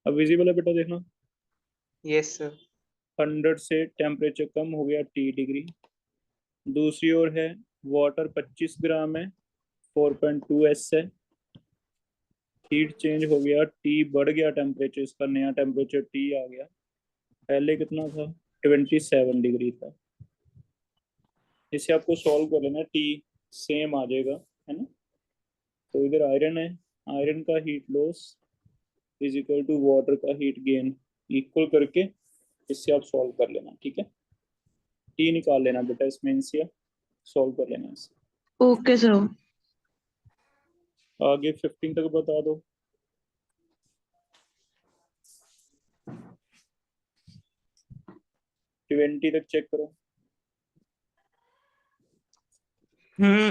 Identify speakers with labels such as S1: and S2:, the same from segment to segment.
S1: अब विजिबल है बेटा, देखना।
S2: Yes sir.
S1: 100 से टेम्परेचर कम हो गया T डिग्री। दूसरी ओर है, वाटर 25 ग्राम है, 4.2 S है। हीट चेंज हो गया, T बढ़ गया, टेम्परेचर इसका नया टेम्परेचर T आ गया। पहले कितना था? 27 डिग्री था। इसे आपको सॉल्व कर लेना, T सेम आ जाएगा, है ना। तो इधर आयरन है, आयरन का heat loss is equal to water का हीट गेन, इक्वल करके इससे आप सॉल्व कर लेना, ठीक है। T निकाल लेना बेटा इसमें, इनसे सॉल्व कर लेना इसे।
S3: Okay sir.
S1: आगे 15 तक बता दो। 20 तक चेक करो।
S3: हम्म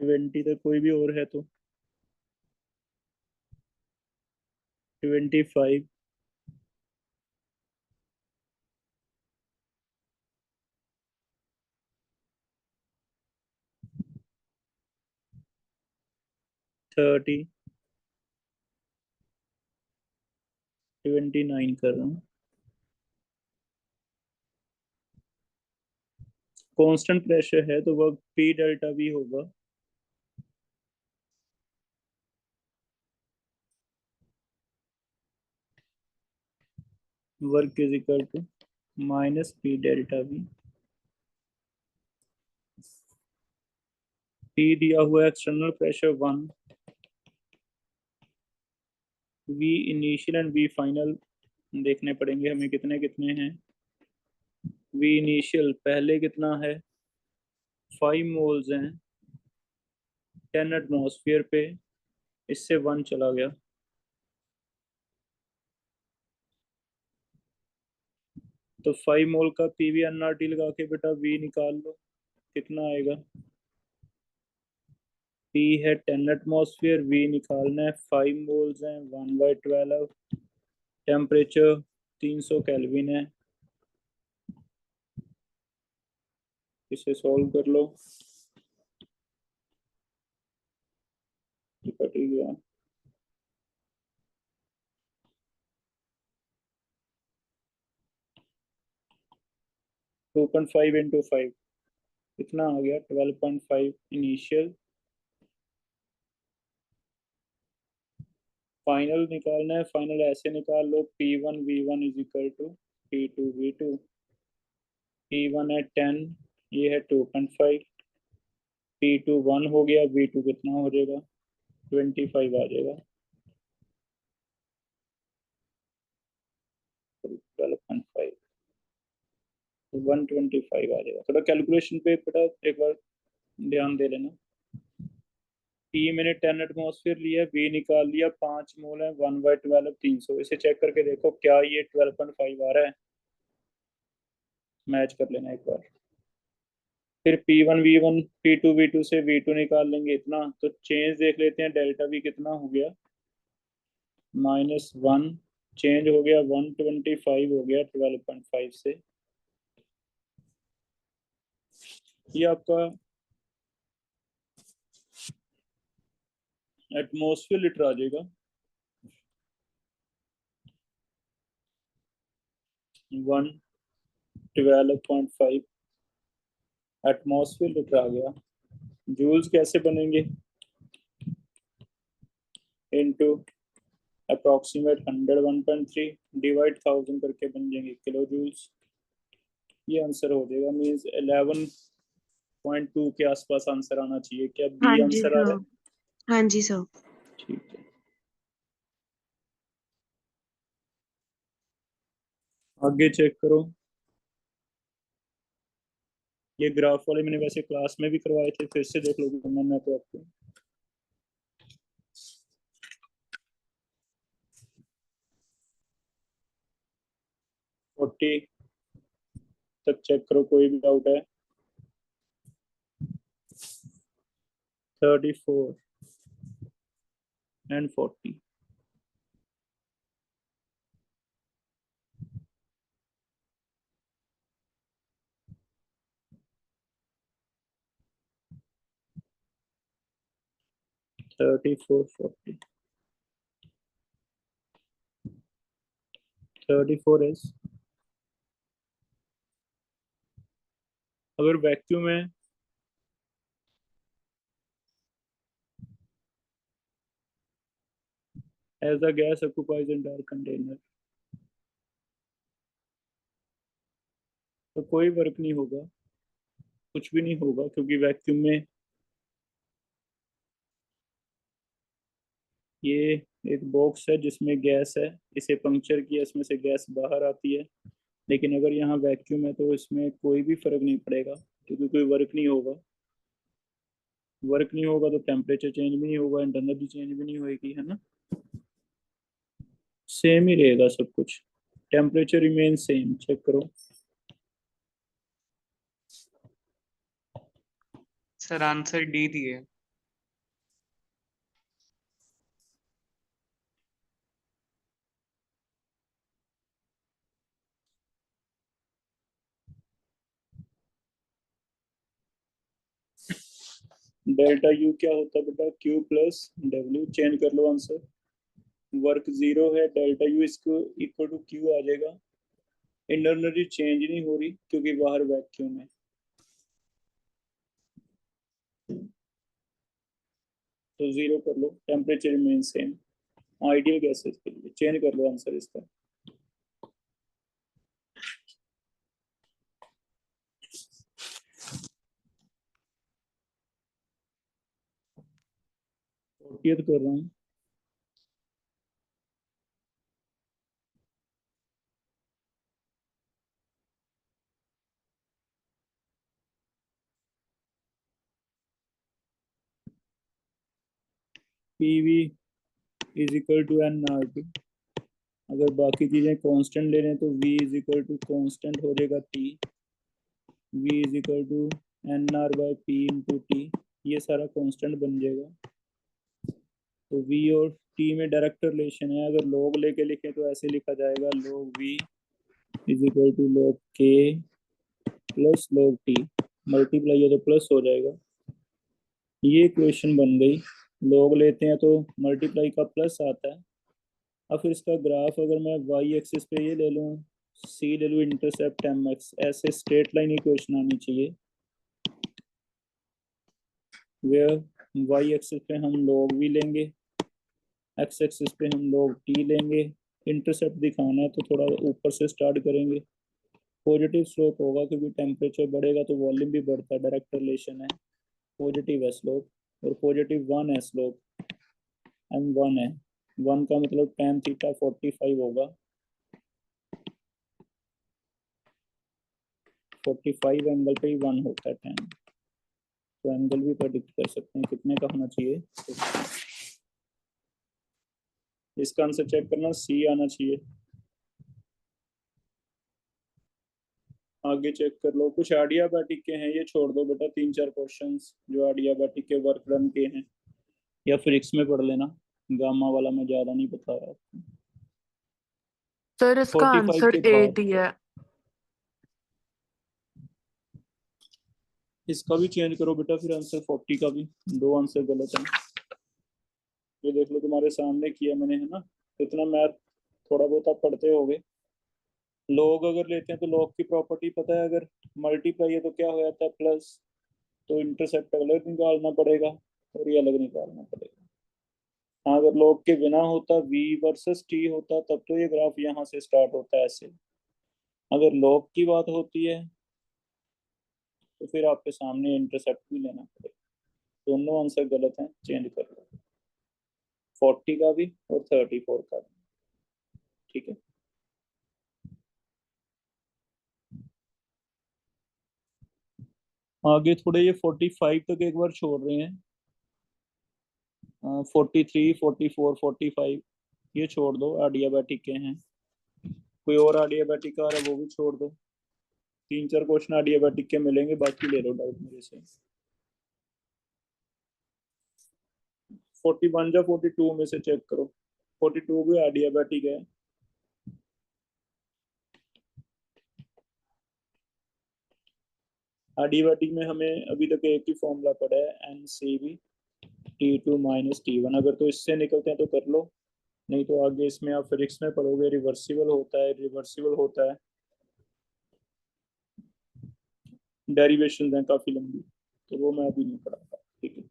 S1: 20 तक कोई भी और है तो। 25। 30। 29 कर रहा हूँ। कांस्टेंट प्रेशर है तो वर्क P डेल्टा V होगा। Work is equal to minus P delta V। P दिया हुआ है external pressure 1, V initial and V final देखने पड़ेंगे हमें, कितने कितने हैं। V इनिशियल पहले कितना है, 5 मोल्स हैं 10 एटमॉस्फेयर पे, इससे 1 चला गया। तो 5 मोल का PV NRT लगा के बेटा V निकाल लो, कितना आएगा। P है 10 एटमॉस्फेयर, V निकालना है, 5 मोल्स हैं 1/12, टेम्परेचर 300 केल्विन है। इसे सॉल्व कर लो, कट ही गया। 2.5 इंटू 5 कितना आ गया, 12.5 इनिशियल। फाइनल निकालना है, फाइनल ऐसे निकाल लो, P1 V1 is equal to P2 V2। P1 है 10, ये है 2.5, P2 1 हो गया, V2 कितना हो जाएगा, 25 आ जाएगा। 12.5 125 आ जाएगा। थोड़ा कैलकुलेशन पे बेटा एक बार ध्यान दे लेना। P मैंने 10 एटमॉस्फेयर लिया, V निकाल लिया, 5 मोल है 1/12 300। इसे चेक करके देखो क्या ये 12.5 आ रहा है, मैच कर लेना एक बार। फिर P1 V1 P2 V2 से V2 निकाल लेंगे इतना, तो चेंज देख लेते हैं, डेल्टा V कितना हो गया, -1। चेंज हो गया 125 हो गया 12.5 से। ये आपका एटमॉस्फेयर लीटर आ जाएगा, 112.5 एटमॉस्फेयर लीटर आ गया। जूल्स कैसे बनेंगे, इनटू अप्रोक्सीमेट 100 1.3 डिवाइड 1000 करके बन जाएंगे किलो जूल्स। ये आंसर हो जाएगा, मीन्स 11.2 के आसपास आंसर आना चाहिए। क्या
S3: हाँ
S1: बी
S3: जी
S1: आंसर आ रहा
S3: सर।
S1: है?
S3: हाँ जी सर।
S1: ठीक है, आगे चेक करो। ये ग्राफ वाले मैंने वैसे क्लास में भी करवाए थे, फिर से देख लो मैंने तो आपको। 40 तक चेक करो, कोई भी डाउट है। 34 एंड 40। 34 40 34 is, अगर वैक्यूम है as the gas occupies entire container, तो कोई वर्क नहीं होगा, कुछ भी नहीं होगा, क्योंकि वैक्यूम में ये एक बॉक्स है जिसमें गैस है, इसे पंक्चर किया, इसमें से गैस बाहर आती है। लेकिन अगर यहाँ वैक्यूम है तो इसमें कोई भी फर्क नहीं पड़ेगा, क्योंकि कोई वर्क नहीं होगा। वर्क नहीं होगा तो टेम्परेचर चेंज भी नहीं होगा, इंटरनल चेंज भी नहीं होगी, है ना। सेम ही रहेगा सब कुछ, टेम्परेचर रिमेन सेम। चेक करो।
S2: सर आंसर डी दिए।
S1: डेल्टा यू क्या होता है बेटा? Q plus W. चेंज कर लो आंसर। वर्क जीरो है, डेल्टा यू इसको इक्वल टू क्यू आ जाएगा। इंटरनली चेंज नहीं हो रही क्योंकि बाहर वैक्यूम है, तो जीरो कर लो। Temperature remain same ideal gases के लिए। चेंज कर लो आंसर इसका। कर रहा हूँ। PV is equal to N R T. अगर बाकी चीजें कांस्टेंट ले रहे हैं तो v is equal to constant हो जाएगा t। v is equal to N R by P into T. ये सारा कांस्टेंट बन जाएगा। तो v और t में डायरेक्ट रिलेशन है। अगर log लेके लिखे तो ऐसे लिखा जाएगा log v is equal to log k plus log t। Multiply है तो प्लस हो जाएगा। ये इक्वेशन बन गई। log लेते हैं तो मल्टीप्लाई का प्लस आता है। अब फिर इसका ग्राफ अगर मैं वाई एक्सिस पे ये ले लूँ, सी ले लूँ, इंटरसेप्ट एम एक्स, ऐसे स्ट्रेट लाइन इक्वेशन आनी चाहिए। वेयर वाई एक्सिस पे हम log v लेंगे, एक्स एक्सिस पे हम log t लेंगे। इंटरसेप्ट दिखाना है तो थोड़ा ऊपर से स्टार्ट करेंगे। पॉजिटिव स्लोप होगा क्योंकि टेम्परेचर बढ़ेगा तो वॉल्यूम भी बढ़ता है, डायरेक्ट रिलेशन है। पॉजिटिव है स्लोप, और पॉजिटिव 1 है स्लोप, m1 है। 1 का मतलब tan थीटा 45 होगा। 45 एंगल पे ही 1 होता है tan। तो एंगल भी प्रेडिक्ट कर सकते हैं कितने का होना चाहिए। इसका आंसर चेक करना, सी आना चाहिए। आगे चेक कर लो। कुछ एडियाबैटिक के हैं, ये छोड़ दो बेटा। 3-4 क्वेश्चंस जो एडियाबैटिक के वर्क डन के हैं, या फिर एक्स में पढ़ लेना। गामा वाला मैं ज्यादा नहीं बता रहा।
S3: सर इसका
S1: 45
S3: आंसर
S1: के
S3: ए
S1: बाद
S3: डी है।
S1: इसका भी चेंज करो बेटा, फिर आंसर 40 का भी। दो आंसर गलत है। ये देख लो, तुम्हारे सामने किया मैंने, है ना। इतना मैथ थोड़ा बहुत आप पढ़ते होगे। लॉग अगर लेते हैं तो लॉग की प्रॉपर्टी पता है, अगर मल्टीप्लाई है तो क्या हो जाता है प्लस। तो इंटरसेप्ट अलग निकालना पड़ेगा और ये अलग निकालना पड़ेगा। हाँ, अगर लॉग के बिना होता v वर्सेस t होता तब तो ये ग्राफ यहाँ से स्टार्ट होता है ऐसे। अगर लॉग की बात होती है तो फिर आपके सामने इंटरसेप्ट भी लेना पड़ेगा। दोनों आंसर गलत हैं, चेंज कर लो। 40 का भी और 34 का भी। ठीक है। आगे थोड़े ये 45 तक एक बार छोड़ रहे हैं। 43 44 45 ये छोड़ दो, आडियाबैटिक के हैं। कोई और आडियाबैटिक आ रहा है वो भी छोड़ दो। 3-4 क्वेश्चन आडियाबैटिक के मिलेंगे, बाकी ले लो डाउट मेरे से। 41 या 42 में से चेक करो। 42 भी आडियाबैटिक है। आडियाबैटिक में हमें अभी तक एक ही फॉर्मूला पड़ा है, NCB T2 माइनस T1। अगर तो इससे निकलते हैं तो कर लो, नहीं तो आगे इसमें आप फिजिक्स में पढ़ोगे, रिवर्सिबल होता है, रिवर्सिबल होता है, डेरिवेशन है काफी लंबी, तो वो मैं अभी नहीं पढ़ाता। ठीक है,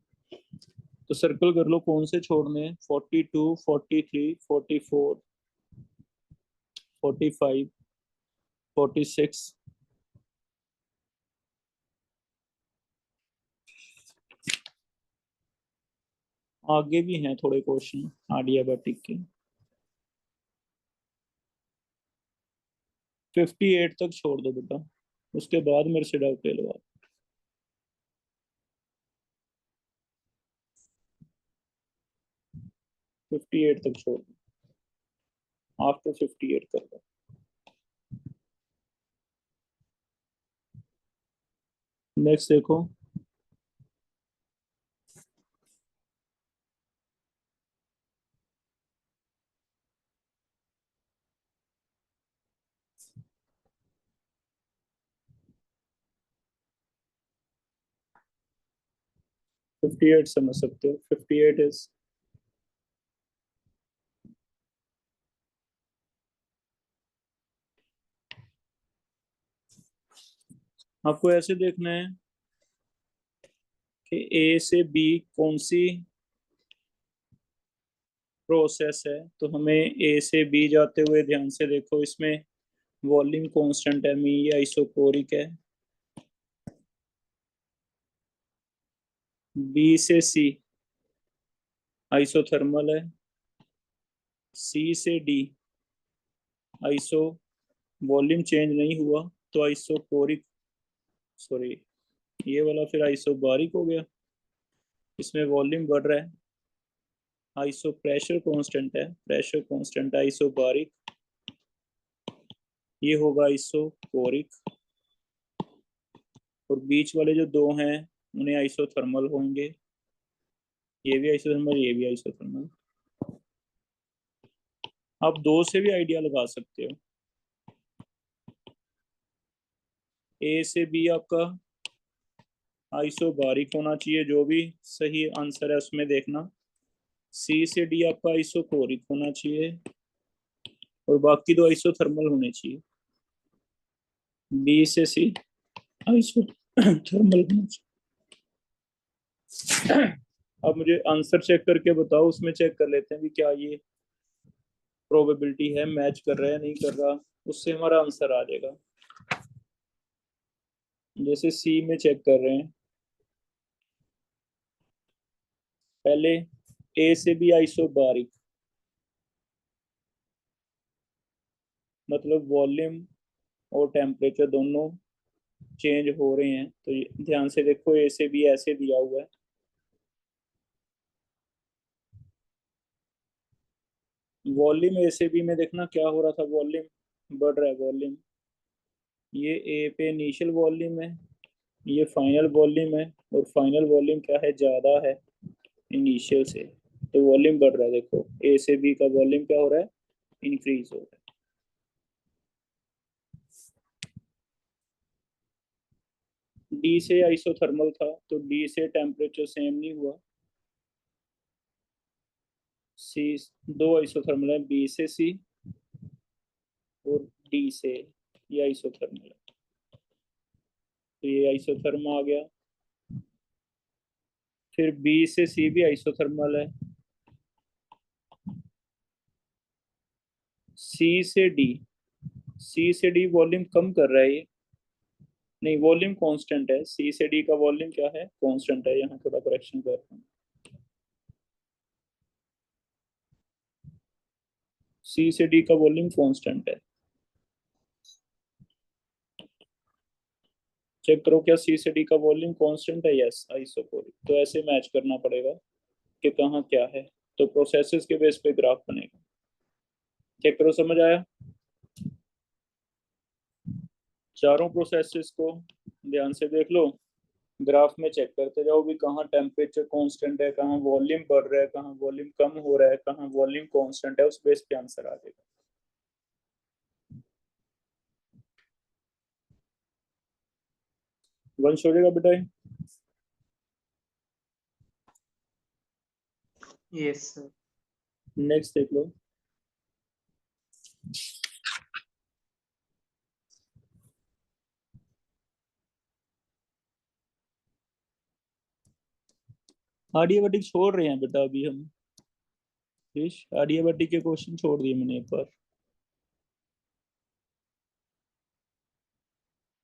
S1: तो सर्कल कर लो कौन से छोड़ने हैं। 42, 43, 44, 45, 46। आगे भी हैं थोड़े क्वेश्चन आडियाबैटिक के। 58 तक छोड़ दो बेटा, उसके बाद मेरे से डाउट ले लो आप। 58 तक छोड़ दो, आफ्टर 58 कर दो। नेक्स्ट देखो, फिफ्टी एट समझ सकते हो। 58 इज, आपको ऐसे देखना है कि ए से बी कौन सी प्रोसेस है। तो हमें ए से बी जाते हुए ध्यान से देखो, इसमें वॉल्यूम कांस्टेंट है, मी ये आइसोकोरिक है। बी से सी आइसोथर्मल है। सी से डी आइसो, वॉल्यूम चेंज नहीं हुआ तो आइसोकोरिक, सॉरी ये वाला फिर आइसोबारिक हो गया, इसमें वॉल्यूम बढ़ रहा है। आइसो प्रेशर कांस्टेंट है, प्रेशर कांस्टेंट आइसोबारिक, ये होगा आइसोकोरिक। और बीच वाले जो दो हैं उन्हें आइसोथर्मल होंगे, ये भी आइसोथर्मल, ये भी आइसोथर्मल। आप दो से भी आइडिया लगा सकते हो। ए से बी आपका आइसोबारिक होना चाहिए, जो भी सही आंसर है उसमें देखना। सी से डी आपका आइसोकोरिक होना चाहिए, और बाकी दो आइसोथर्मल होने चाहिए। बी से सी आइसोथर्मल होना चाहिए। अब मुझे आंसर चेक करके बताओ, उसमें चेक कर लेते हैं कि क्या ये प्रोबेबिलिटी है, मैच कर रहा है नहीं कर रहा, उससे हमारा आंसर आ जाएगा। जैसे सी में चेक कर रहे हैं, पहले ए से बी आइसोबारिक, मतलब वॉल्यूम और टेम्परेचर दोनों चेंज हो रहे हैं। तो ध्यान से देखो, ए से बी ऐसे दिया हुआ है, वॉल्यूम ए से बी में देखना क्या हो रहा था, वॉल्यूम बढ़ रहा है, वॉल्यूम ये ए पे इनिशियल वॉल्यूम है, ये फाइनल वॉल्यूम है, और फाइनल वॉल्यूम क्या है, ज़्यादा है इनिशियल से, तो वॉल्यूम बढ़ रहा है। देखो ए से बी का वॉल्यूम क्या हो रहा है, इंक्रीज हो रहा है। डी से आइसोथर्मल था तो डी से टेम्परेचर सेम नहीं हुआ। सी, दो आइसोथर्मल है, बी से सी और डी से, ये आइसोथर्मल है, तो ये आइसोथर्म आ गया। फिर बी से सी भी आइसोथर्मल है। सी से डी, सी से डी वॉल्यूम कम कर रहा है ये, नहीं वॉल्यूम कांस्टेंट है, सी से डी का वॉल्यूम क्या है, कांस्टेंट है। यहाँ थोड़ा करेक्शन कर रहा हूँ, सी से डी का वॉल्यूम कांस्टेंट है। चेक करो क्या सी से डी का वॉल्यूम कांस्टेंट है, यस आइसोकोरिक। तो ऐसे मैच करना पड़ेगा कि कहाँ क्या है, तो प्रोसेसेस के बेस पे ग्राफ बनेगा। चेक करो, समझ आया। चारों प्रोसेसेस को ध्यान से देख लो, ग्राफ में चेक करते जाओ भी कहाँ टेम्परेचर कांस्टेंट है, कहाँ वॉल्यूम बढ़ रहा है, कहाँ वॉल्यूम कम हो रहा है, कहाँ वॉल्यूम कांस्टेंट है, उस बेस पे आंसर आ जाएगा। वंश हो जाएगा बेटा ये?
S2: Yes sir.
S1: नेक्स्ट देख लो। आर्यभट्टिक छोड़ रहे हैं बेटा अभी हम। आर्यभट्टिक के क्वेश्चन छोड़ दिए मैंने एक बार।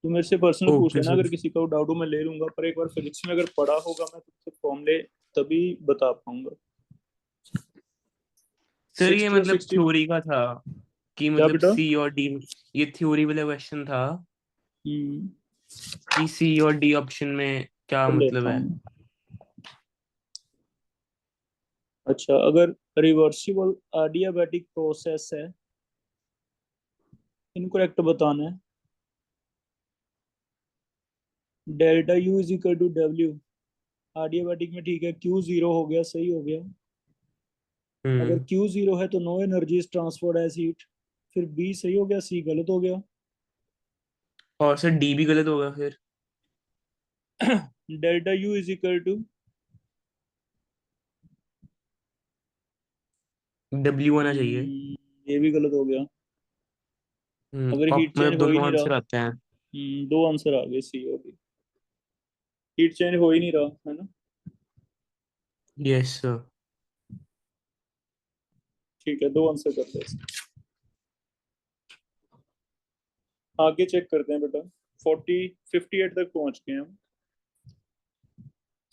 S1: तू मेरे से पर्सनल पूछ
S4: ओके
S1: लेना
S4: सर।
S1: अगर किसी का डाउट हो, मैं ले लूंगा, पर एक बार फिजिक्स में अगर पढ़ा होगा मैं तुझसे फॉर्मूले तभी बता पाऊंगा।
S4: सर ये
S1: 60 और
S4: मतलब
S1: 60
S4: थ्योरी का था कि
S1: क्या
S4: मतलब
S1: बेटा?
S4: सी और डी, ये थ्योरी वाला क्वेश्चन था
S1: हम्म,
S4: कि सी और डी ऑप्शन में क्या
S1: कर
S4: मतलब
S1: लेता
S4: है।
S1: हूँ। अच्छा, अगर रिवर्सिबल adiabatic प्रोसेस है, इनकरेक्ट बताना है। Delta U is equal to W. adiabatic में ठीक है, क्यू जीरो हो गया, सही हो गया। अगर
S4: हम्म।
S1: क्यू जीरो है तो no energy is transferred as heat. फिर बी सही हो गया, सी गलत हो गया।
S4: और सर डी भी गलत होगा फिर।
S1: Delta U is equal to,
S4: W आना चाहिए।
S1: ये भी गलत हो गया। अगर हीट चेंज
S4: मतलब
S1: हो ही
S4: दोनों
S1: नहीं रहा।
S4: आंसर आते हैं।
S1: दो आंसर आ गए, सी और डी। हीट चेंज हो ही नहीं रहा है ना।
S4: Yes sir.
S1: ठीक है, दो आंसर करते हैं इसके। आगे चेक करते हैं बेटा। 58 तक पहुंच गए हम।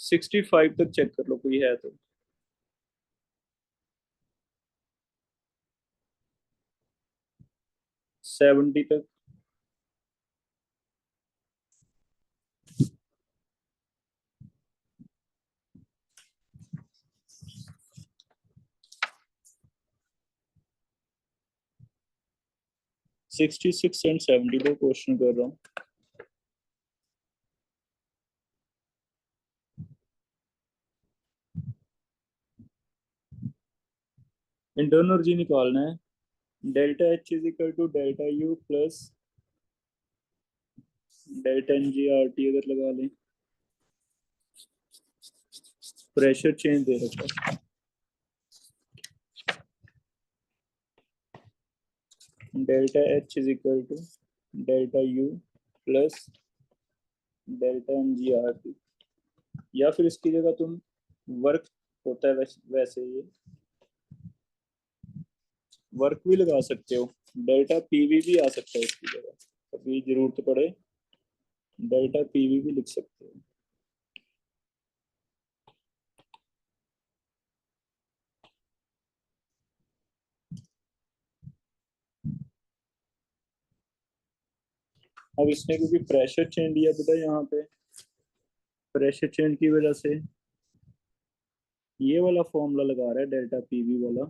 S1: 65 तक चेक कर लो, कोई है तो। 70 तक। 66 एंड 70 दो क्वेश्चन कर रहा हूँ। इंटरनल एनर्जी निकालना है। Delta H is equal to delta U plus delta N G R T अगर लगा लें। प्रेशर चेंज दे रखा है। Delta H is equal to delta U plus delta N G R T. या फिर इसकी जगह तुम वर्क होता है वैसे ये वर्क भी लगा सकते हो। डेल्टा पीवी भी आ सकता है इसकी जगह, कभी जरूरत पड़े डेल्टा पीवी भी लिख सकते हो। अब इसने क्योंकि प्रेशर चेंज दिया बेटा यहाँ पे, प्रेशर चेंज की वजह से ये वाला फॉर्मूला लगा रहा है डेल्टा पीवी वाला।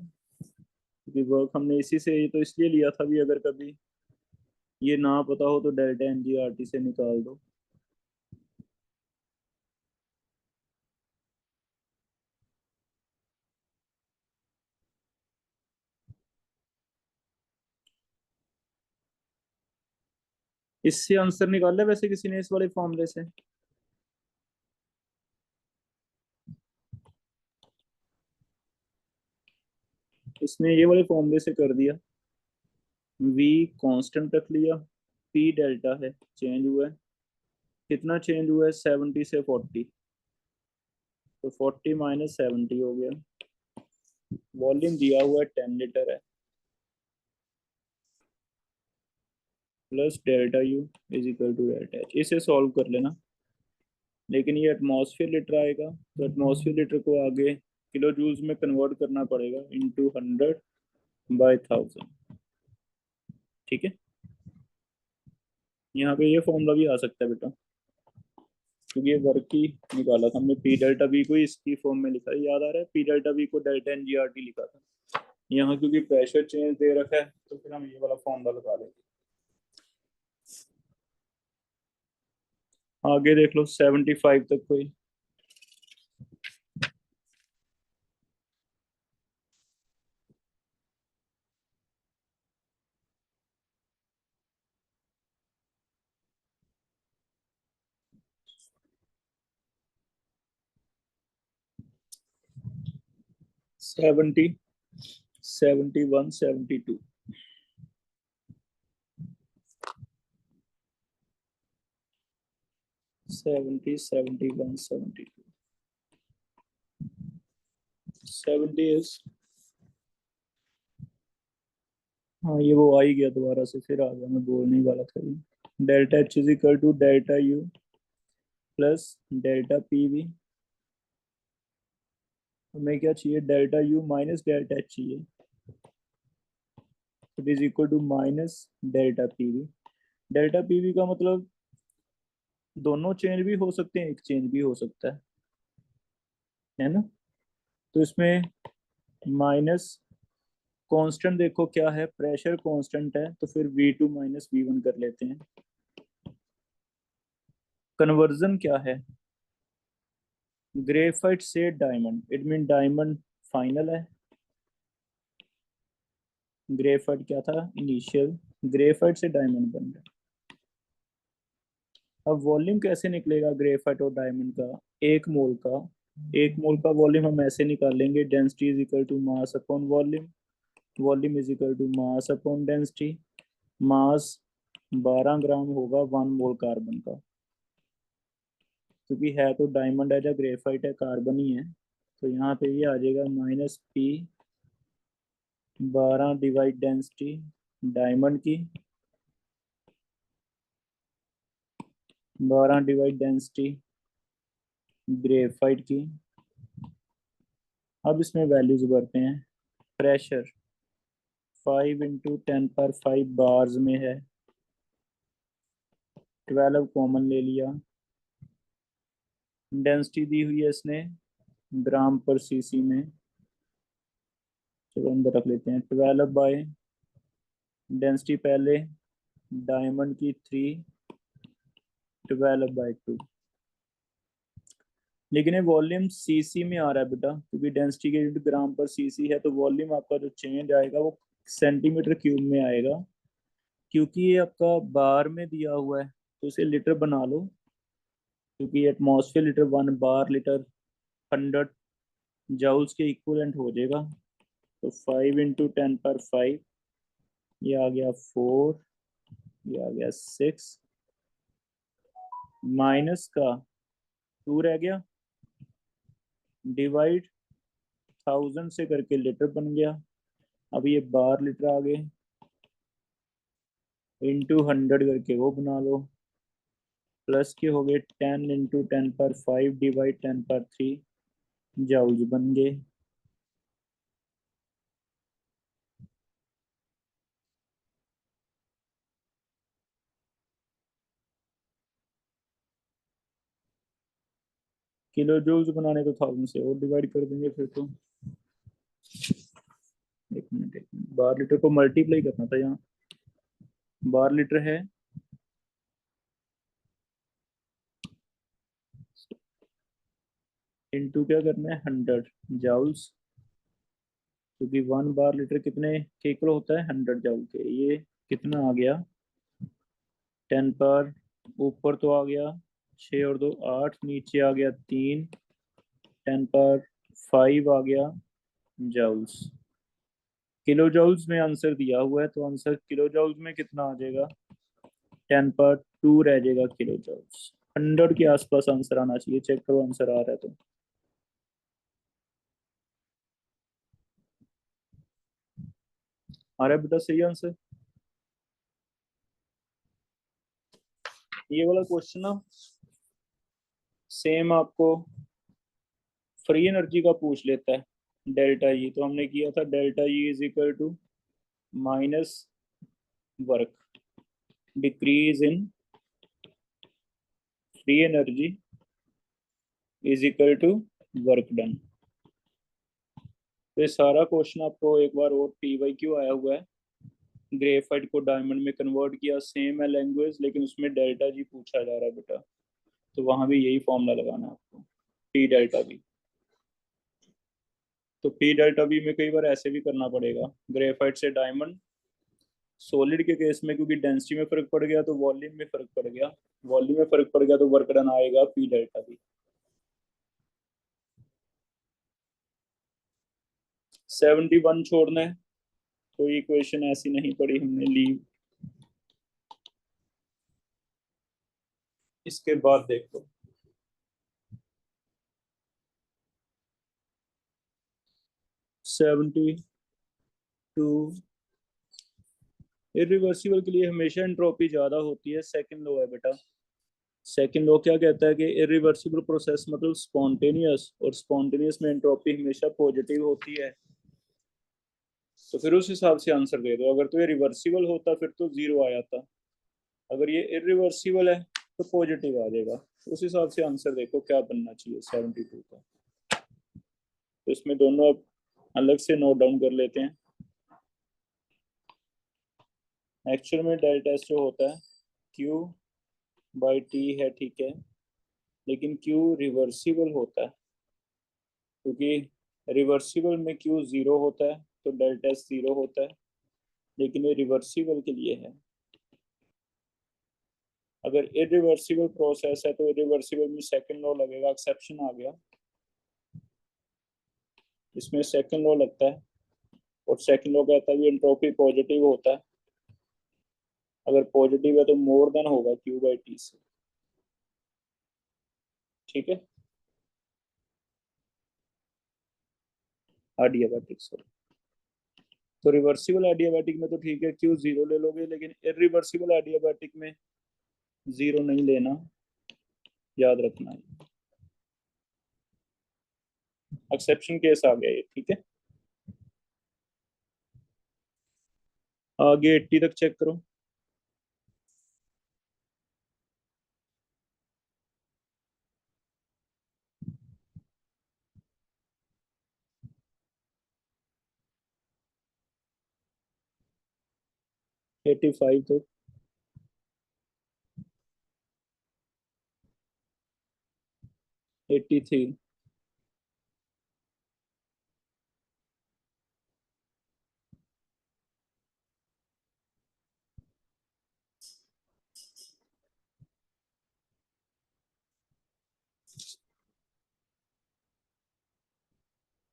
S1: क्योंकि वर्क हमने इसी से ये तो इसलिए लिया था भी, अगर कभी ये ना पता हो तो डेल्टा एनजीआरटी से निकाल दो। इससे आंसर निकाल लिया वैसे किसी ने इस वाले फॉर्मूले से? इसने ये वाले फॉर्मूले से कर दिया। v कांस्टेंट रख लिया, p डेल्टा है, चेंज हुआ है। कितना चेंज हुआ है? 70 से 40। तो 40 माइनस 70 हो गया। वॉल्यूम दिया हुआ है 10 लीटर है, plus delta U is equal to delta H. इसे सॉल्व कर लेना। लेकिन ये एटमॉस्फेयर लीटर आएगा, तो एटमॉस्फेयर लीटर को आगे किलो जूल्स में कन्वर्ट करना पड़ेगा इनटू 100/1000। ठीक है, यहाँ पे ये फॉर्मूला भी आ सकता है बेटा, क्योंकि ये वर्क ही निकाला था हमने। पी डेल्टा बी को इसकी फॉर्म में लिखा है, याद आ रहा है? पी डेल्टा बी को delta N G R T लिखा था। यहाँ क्योंकि प्रेशर चेंज दे रखा है तो फिर हम ये वाला फॉर्मूला लगा लेंगे। आगे देख लो 75 तक कोई। 70, 71, 72. Seventy, 71, 72. 70 is, हाँ ये वो आ ही गया दोबारा से, फिर आ गया, मैं बोलने ही वाला था ये। Delta H is equal to delta U plus delta P V. हमें क्या चाहिए, delta U minus delta H चाहिए, it is equal to minus delta P V. Delta P V का मतलब दोनों चेंज भी हो सकते हैं, एक चेंज भी हो सकता है ना। तो इसमें माइनस कांस्टेंट देखो क्या है, प्रेशर कांस्टेंट है, तो फिर V2 माइनस V1 कर लेते हैं। कन्वर्जन क्या है, ग्रेफाइट से diamond, it mean diamond final है, ग्रेफाइट क्या था इनिशियल, ग्रेफाइट से डायमंड बन रहा है। अब वॉल्यूम कैसे निकलेगा ग्रेफाइट और डायमंड का, एक मोल का, एक मोल का वॉल्यूम हम ऐसे निकालेंगे, density is equal to mass upon volume, volume is equal to mass upon density. Mass 12 gram होगा 1 मोल कार्बन का, क्योंकि है तो डायमंड है या ग्रेफाइट है, कार्बन ही है, तो यहाँ पे ये आ जाएगा minus P 12 divide density diamond की, 12 डिवाइड डेंसिटी ग्रेफाइट की। अब इसमें वैल्यूज भरते हैं। प्रेशर 5 इंटू 10⁵ बार्स में है, 12 कॉमन ले लिया। डेंसिटी दी हुई है इसने ग्राम पर सीसी में, चलो अंदर रख लेते हैं, 12 बाय डेंसिटी पहले डायमंड की 3, 12/2। लेकिन ये वॉल्यूम सीसी में आ रहा है बेटा, क्योंकि डेंसिटी के यूनिट ग्राम पर सीसी है, तो वॉल्यूम आपका जो चेंज आएगा वो सेंटीमीटर क्यूब में आएगा। क्योंकि ये आपका बार में दिया हुआ है तो इसे लीटर बना लो, क्योंकि atmosphere litre 1 bar litre 100 joules के इक्वलेंट हो जाएगा। तो 5 इंटू 10⁵, ये आ गया 4, ये आ गया 6, माइनस का 2 रह गया, डिवाइड 1000 से करके लीटर बन गया। अब ये बार लीटर आ गए, इंटू 100 करके वो बना लो, प्लस के हो गए 10 इंटू 10⁵ डिवाइड 10⁵ जाउल्स बन गए। किलो जूल्स बनाने तो 1000 से और डिवाइड कर देंगे फिर तो। एक मिनट, बार लीटर को मल्टीप्लाई करना था यहाँ, बार लीटर है इंटू क्या करना है 100 जाउल्स, क्योंकि 1 बार लीटर कितने के इक्वल होता है 100 जाउल के। ये कितना आ गया 10 पर, ऊपर तो आ गया 6 और 2 8, नीचे आ गया 3, 10⁵ आ गया जाउल्स। किलो जाउल्स में आंसर दिया हुआ है, तो आंसर किलो जाउल्स में कितना आ जाएगा 10⁵ रह जाएगा किलो जाउल्स। 100 के आसपास आंसर आना चाहिए, चेक करो आंसर आ रहा है तो। आ रहा है बेटा सही आंसर। ये वाला क्वेश्चन ना सेम आपको फ्री एनर्जी का पूछ लेता है, डेल्टा ई, तो हमने किया था delta E is equal to minus work decrease in free energy is equal to work done. तो ये सारा क्वेश्चन आपको एक बार और PYQ आया हुआ है, ग्रेफाइट को डायमंड में कन्वर्ट किया, सेम है लैंग्वेज, लेकिन उसमें डेल्टा जी पूछा जा रहा है बेटा, तो वहां भी यही फॉर्मूला लगाना है आपको, P डेल्टा बी। तो P डेल्टा बी में कई बार ऐसे भी करना पड़ेगा, ग्रेफाइट से डायमंड सॉलिड के केस में, क्योंकि डेंसिटी में फर्क पड़ गया तो वॉल्यूम में फर्क पड़ गया, वॉल्यूम में फर्क पड़ गया तो वर्क डन आएगा P डेल्टा बी। 71 छोड़ना है, कोई इक्वेशन ऐसी नहीं पड़ी हमने, लीव। इसके बाद देखो 72, इरिवर्सिबल के लिए हमेशा एंट्रोपी ज्यादा होती है, सेकंड लॉ है बेटा। सेकंड लॉ क्या कहता है कि इरिवर्सिबल प्रोसेस मतलब स्पॉन्टेनियस, और स्पॉन्टेनियस में एंट्रोपी हमेशा पॉजिटिव होती है। तो फिर उस हिसाब से आंसर दे दो। अगर तो ये रिवर्सिबल होता फिर तो 0 आ जाता, अगर ये इरिवर्सिबल है तो पॉजिटिव आ जाएगा। उस हिसाब से आंसर देखो क्या बनना चाहिए 72 का। तो इसमें दोनों अब अलग से नोट डाउन कर लेते हैं। एक्चुअल में डेल्टा एस जो होता है Q बाई टी है, ठीक है, लेकिन Q रिवर्सिबल होता है, क्योंकि रिवर्सिबल में Q 0 होता है तो डेल्टा एस 0 होता है, लेकिन ये रिवर्सिबल के लिए है। अगर इरिवर्सिबल प्रोसेस है तो इरिवर्सिबल में सेकंड लॉ लगेगा, एक्सेप्शन आ गया, इसमें सेकंड लॉ लगता है, और सेकंड लॉ कहता है कि एंट्रोपी पॉजिटिव होता है। अगर पॉजिटिव है तो मोर देन होगा Q बाई टी से, ठीक है। एडियाबैटिक सॉरी, तो रिवर्सिबल एडियाबैटिक में तो ठीक है Q 0 ले लोगे, लेकिन इरिवर्सिबल एडियाबैटिक में 0 नहीं लेना, याद रखना है। एक्सेप्शन केस आ गया ये, ठीक है। आगे 80 तक चेक करो। एटी फाइव तक, 83,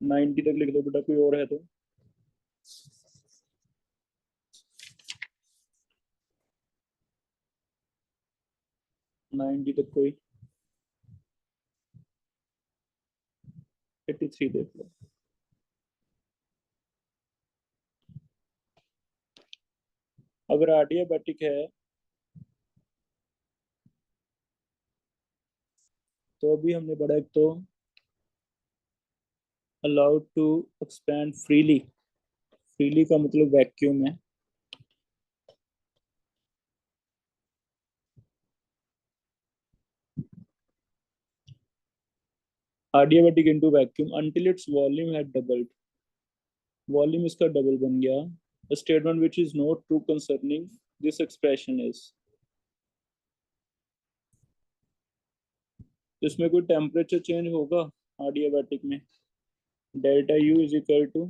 S1: 90 तक लिख दो बेटा, कोई और है तो। 90 तक कोई, 83 देख लो। अगर एडियाबैटिक है तो अभी हमने पढ़ा एक तो allowed to expand freely, freely का मतलब वैक्यूम है, adiabatic into vacuum until its volume had doubled, volume इसका डबल बन गया। A statement which is not true concerning this expression is, तो इसमें कोई टेम्परेचर चेंज होगा adiabatic में, delta U is equal to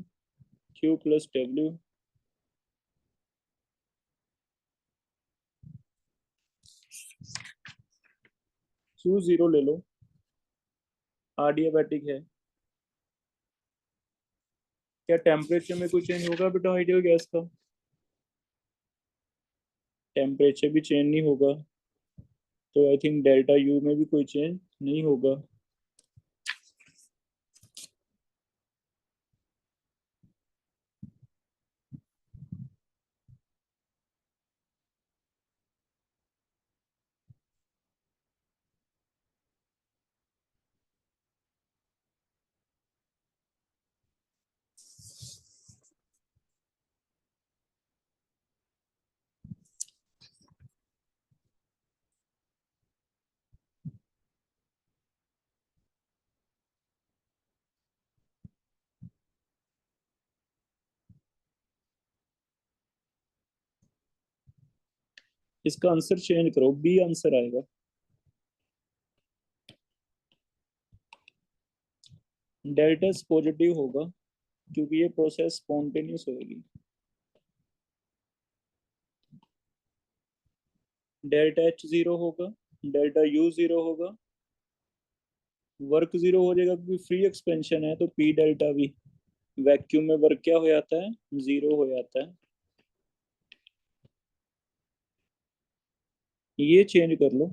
S1: Q plus W, Q 0 ले लो, adiabatic है। क्या टेम्परेचर में कोई चेंज होगा बेटा आइडियल गैस का? टेम्परेचर भी चेंज नहीं होगा, तो आई थिंक डेल्टा U में भी कोई चेंज नहीं होगा। इसका आंसर चेंज करो, बी आंसर आएगा। डेल्टा पॉजिटिव होगा क्योंकि ये प्रोसेस स्पॉन्टेनियस होगी। डेल्टा H 0 होगा, डेल्टा U 0 होगा, वर्क 0 हो जाएगा क्योंकि फ्री एक्सपेंशन है, तो P डेल्टा V वैक्यूम में वर्क क्या हो जाता है, 0 हो जाता है। ये चेंज कर लो।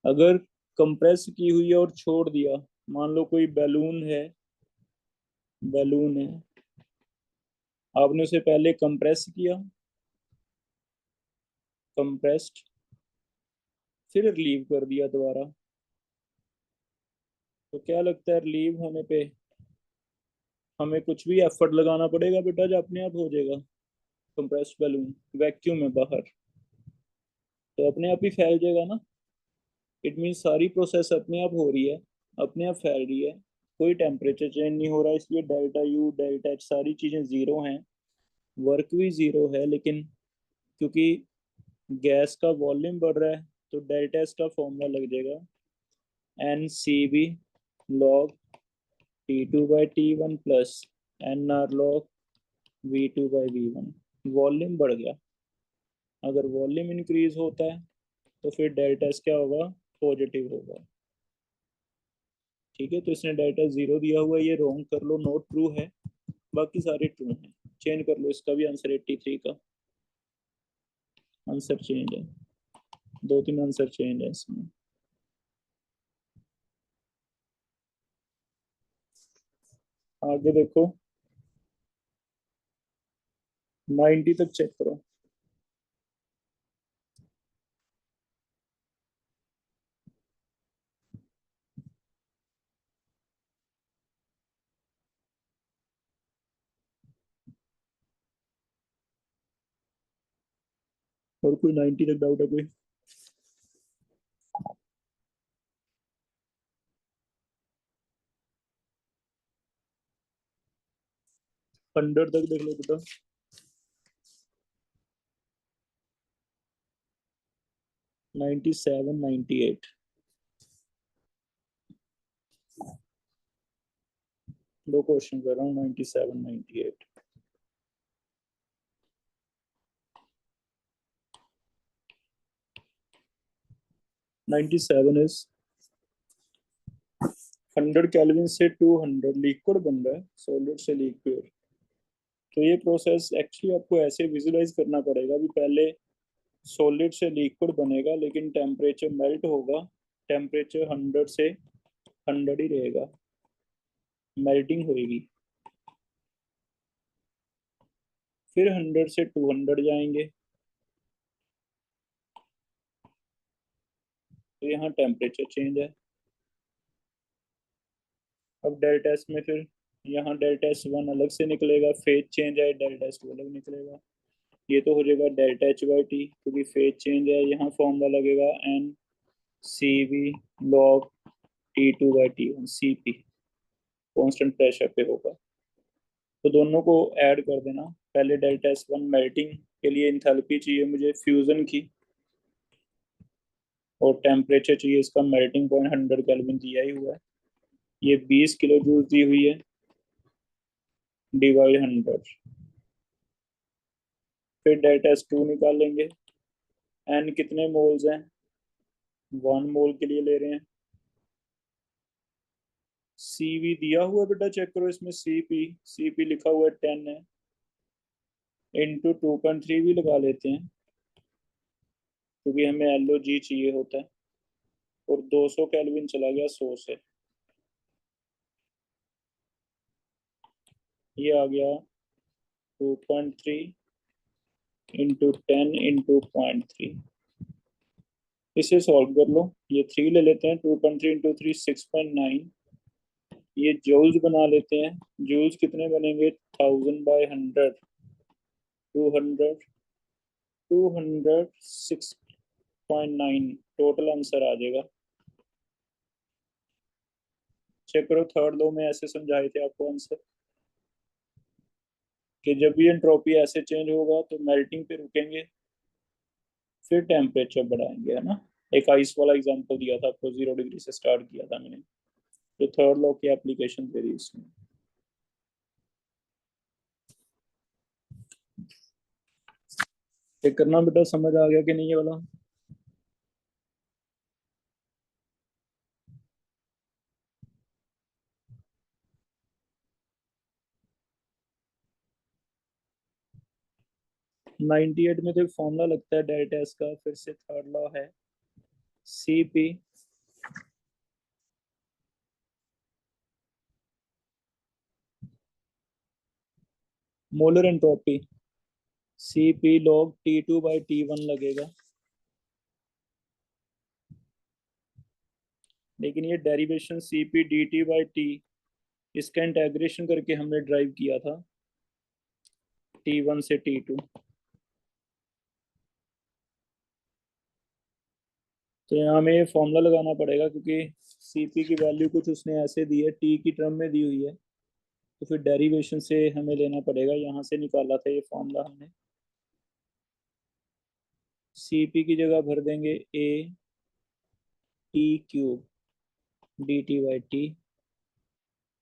S1: अगर कंप्रेस की हुई है और छोड़ दिया, मान लो कोई बैलून है, बैलून है, आपने उसे पहले कंप्रेस किया, कंप्रेस्ड, फिर रिलीव कर दिया दोबारा, तो क्या लगता है रिलीव होने पे हमें कुछ भी एफर्ट लगाना पड़ेगा बेटा, जो अपने आप हो जाएगा? कंप्रेस्ड बैलून वैक्यूम में बाहर, तो अपने आप ही फैल जाएगा ना। इट मीन सारी प्रोसेस अपने आप हो रही है, अपने आप फैल रही है, कोई टेम्परेचर चेंज नहीं हो रहा, इसलिए डेल्टा यू डेल्टा एच सारी चीजें जीरो हैं, वर्क भी जीरो है। लेकिन क्योंकि गैस का वॉल्यूम बढ़ रहा है, तो डेल्टा एच का फॉर्मूला लग जाएगा N C B log T2/T1 plus N R log V2/V1। Volume बढ़ गया, अगर वॉल्यूम इंक्रीज होता है तो फिर डेल्टा एस क्या होगा, पॉजिटिव होगा। ठीक है, तो इसने डेल्टा जीरो दिया हुआ है, ये रॉन्ग कर लो, नोट ट्रू है, बाकी सारे ट्रू हैं। चेंज कर लो, इसका भी आंसर 83 का आंसर चेंज है, 2-3 आंसर चेंज है इसमें। आगे देखो, 90 तक चेक करो। और कोई 90 तक डाउट है कोई? हंड्रेड तक देख लो बेटा। Ninety seven, 98। दो क्वेश्चन कर रहा हूँ, 97, 98। नाइन्टी सेवन इज 100 केल्विन से 200 लिक्विड बन रहा है सॉलिड से लिक्विड। तो ये प्रोसेस एक्चुअली आपको ऐसे विजुलाइज करना पड़ेगा, भी पहले सॉलिड से लिक्विड बनेगा, लेकिन टेम्परेचर मेल्ट होगा, टेम्परेचर 100 से 100 ही रहेगा, मेल्टिंग होएगी, फिर 100 से 200 जाएंगे, तो यहाँ टेम्परेचर चेंज है। अब डेल्टा एस में फिर यहाँ डेल्टा एस वन अलग से निकलेगा, फेज चेंज है, डेल्टा एस टू अलग निकलेगा, ये तो हो जाएगा डेल्टा एच बाई टी, क्योंकि फेज चेंज है, यहाँ फॉर्मूला लगेगा N C V log T2/T1 C P, constant pressure पे होगा। तो दोनों को ऐड कर देना, पहले डेल्टा एस वन मेल्टिंग के लिए इंथैल्पी चाहिए मुझे फ्यूजन की, और टेम्परेचर चाहिए इसका मेल्टिंग पॉइंट 100 केल्विन दिया ही हुआ है, ये 20 किलो जूल दी हुई है, डिवाइड 100, फिर डेल्टा एस टू निकालेंगे, एन कितने मोल्स हैं, 1 मोल के लिए ले रहे हैं। सीवी दिया हुआ बेटा, चेक करो इसमें, सीपी लिखा हुआ है 10 है, इंटू 2.3 भी लगा लेते हैं, क्योंकि हमें एलओ जी चाहिए होता है, और 200 केल्विन चला गया 100 से, ये आ गया 2.3 इंटू 10 इंटू 0.3। इसे सॉल्व कर लो, ये 3 ले लेते हैं, 2.3 इंटू 3 6.9, ये जूल्स बना लेते हैं, जूल्स कितने बनेंगे, 1000/100, 200, 206.9, टोटल आंसर आ जाएगा। चेक करो, थर्ड लो में ऐसे समझाए थे आपको आंसर, कि जब भी एंट्रोपी ऐसे चेंज होगा तो मेल्टिंग पे रुकेंगे, फिर टेम्परेचर बढ़ाएंगे, है ना। एक आइस वाला एग्जांपल दिया था आपको, 0 डिग्री से स्टार्ट किया था मैंने, तो थर्ड लॉ की एप्लीकेशन दे रही इसमें। चेक करना बेटा, समझ आ गया कि नहीं ये वाला? 98 में तो एक फॉर्मूला लगता है डेल्टा एस का, फिर से थर्ड लॉ है CP molar entropy CP log T2/T1 लगेगा। लेकिन ये डेरिवेशन सीपी dt/T इसका इंटेग्रेशन करके हमने ड्राइव किया था T1 से T2। तो यहाँ हमें ये फॉर्मूला लगाना पड़ेगा क्योंकि सीपी की वैल्यू कुछ उसने ऐसे दी है, टी की टर्म में दी हुई है, तो फिर डेरिवेशन से हमें लेना पड़ेगा। यहाँ से निकाला था ये फॉर्मूला हमने। सीपी की जगह भर देंगे ए टी क्यूब dt/T।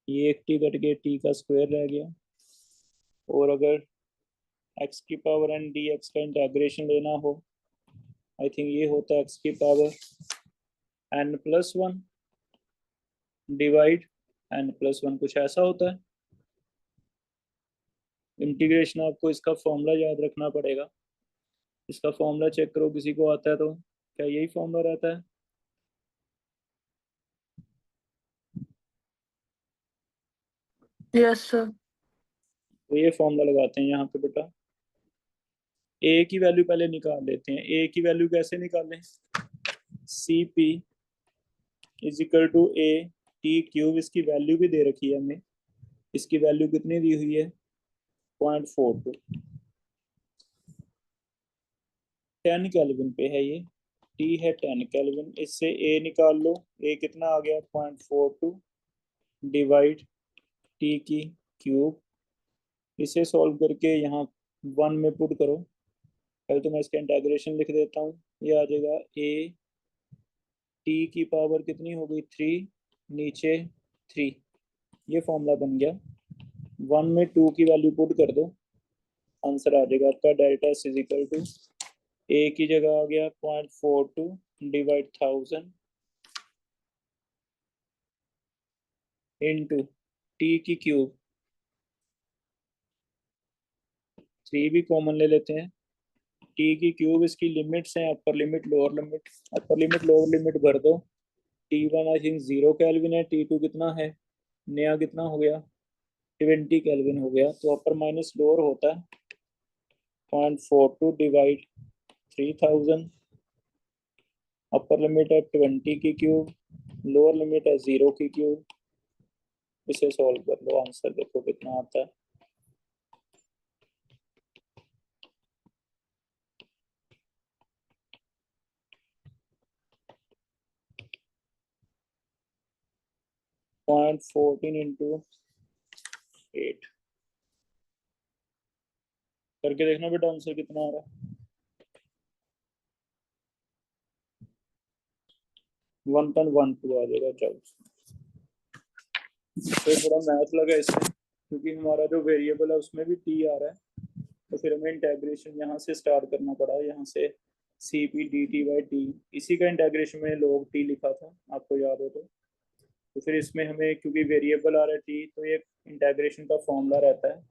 S1: ये एक टी कट के टी का स्क्वायर रह गया। और अगर एक्स की पावर एंड डी एक्स का इंटेग्रेशन लेना हो, आई थिंक ये होता है एक्स की पावर n+1 डिवाइड n+1, कुछ ऐसा होता है। इंटीग्रेशन आपको इसका फॉर्मूला याद रखना पड़ेगा। इसका फॉर्मूला चेक करो, किसी को आता है तो। क्या यही फॉर्मूला रहता है?
S3: Yes sir.
S1: तो ये फॉर्मूला लगाते हैं यहाँ पे बेटा। ए की वैल्यू पहले निकाल लेते हैं। ए की वैल्यू कैसे निकालें? C P is equal to A T cube, इसकी वैल्यू भी दे रखी है हमें। इसकी वैल्यू कितनी दी हुई है? 0.42। 10 केल्विन पे है ये, टी है 10 केल्विन। इससे ए निकाल लो, ए कितना आ गया? 0.42 डिवाइड टी की क्यूब। इसे सॉल्व करके यहाँ 1 में पुट करो। पहले तो मैं इसका इंटेग्रेशन लिख देता हूँ। ये आ जाएगा ए टी की पावर कितनी हो गई? 3, नीचे 3। ये फॉर्मूला बन गया। 1 में 2 की वैल्यू पुट कर दो, आंसर आ जाएगा आपका delta S is equal to A की जगह आ गया 0.42 डिवाइड 1000 इंटू टी की क्यूब। 3 भी कॉमन ले लेते हैं। टी की क्यूब इसकी लिमिट्स हैं, upper limit lower limit. Upper limit lower limit भर दो। T1 आई थिंक 0 केल्विन है, T2 कितना है? नया कितना हो गया? 20 केल्विन हो गया। तो अपर माइनस लोअर होता है 0.42 डिवाइड 3000। अपर लिमिट है 20 की क्यूब, लोअर लिमिट है 0 की क्यूब। इसे सॉल्व कर लो, आंसर देखो कितना आता है। पॉइंट 14 इंटू 8 करके देखना बेटा, आंसर कितना आ रहा है। 1.12 आ जाएगा। चलो, तो थोड़ा मैथ लगा इसमें, क्योंकि हमारा जो वेरिएबल है उसमें भी टी आ रहा है। तो फिर हमें इंटेग्रेशन यहाँ से स्टार्ट करना पड़ा। यहाँ से C P D T by T, इसी का इंटेग्रेशन में लोग टी लिखा था, आपको याद हो तो फिर इसमें हमें क्योंकि वेरिएबल आ रहा है टी, तो ये इंटेग्रेशन का फॉर्मूला रहता है।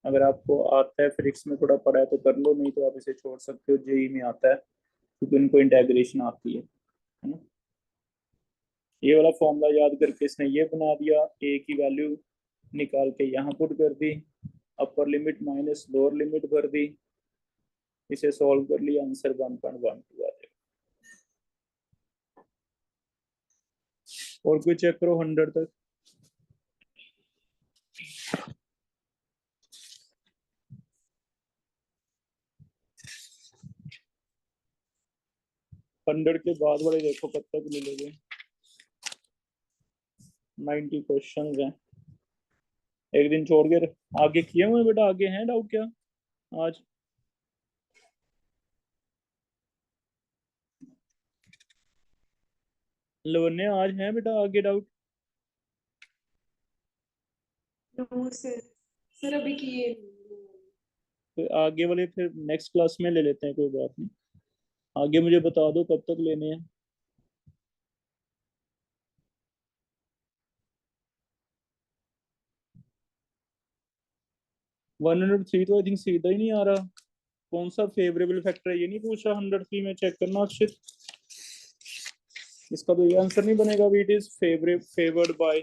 S1: अगर आपको आता है, फिजिक्स में थोड़ा पढ़ा है तो कर लो, नहीं तो आप इसे छोड़ सकते हो, जेई में आता है क्योंकि उनको इंटेग्रेशन आती है ना। ये वाला फॉर्मूला याद करके इसने ये बना दिया। ए की वैल्यू निकाल के यहाँ पुट कर दी, upper limit minus lower limit भर दी, इसे सॉल्व कर लिया, आंसर 1.12 आ जाएगा। और कोई चेक करो 100 तक। हंड्रेड के बाद वाले देखो कब तक मिलेंगे। 90 क्वेश्चन हैं, एक दिन छोड़ के आगे किए हुए बेटा। आगे हैं डाउट क्या आज? लवन्य आज हैं बेटा आगे डाउट?
S5: No sir. सर अभी किए।
S1: तो आगे वाले फिर नेक्स्ट क्लास में ले लेते हैं, कोई बात नहीं। आगे मुझे बता दो कब तक लेने हैं। 103 तो आई थिंक सीधा ही नहीं आ रहा। कौन सा फेवरेबल फैक्टर है ये नहीं पूछा 103 में, चेक करना अक्षित। इसका तो ये आंसर नहीं बनेगा। It is favoured by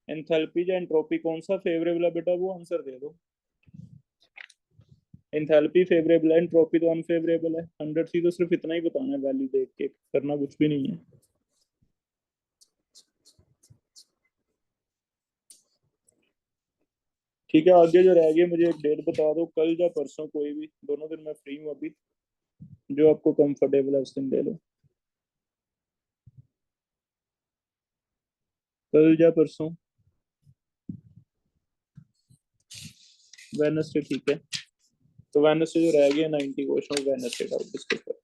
S1: enthalpy या एंट्रोपी, कौन सा फेवरेबल है बेटा वो आंसर दे दो। एंथैल्पी फेवरेबल है, एंट्रोपी तो अनफेवरेबल है। 103 तो सिर्फ इतना ही बताना है, वैल्यू देख के, करना कुछ भी नहीं है। ठीक है, आगे जो रह गया मुझे एक डेट बता दो, कल या परसों, कोई भी, दोनों दिन मैं फ्री हूँ अभी, जो आपको कंफर्टेबल है उस दिन ले लो, कल या परसों, वेडनेसडे। ठीक है, तो वेडनेसडे जो रह गया 90 क्वेश्चन, वेडनेसडे का डिस्कस करें।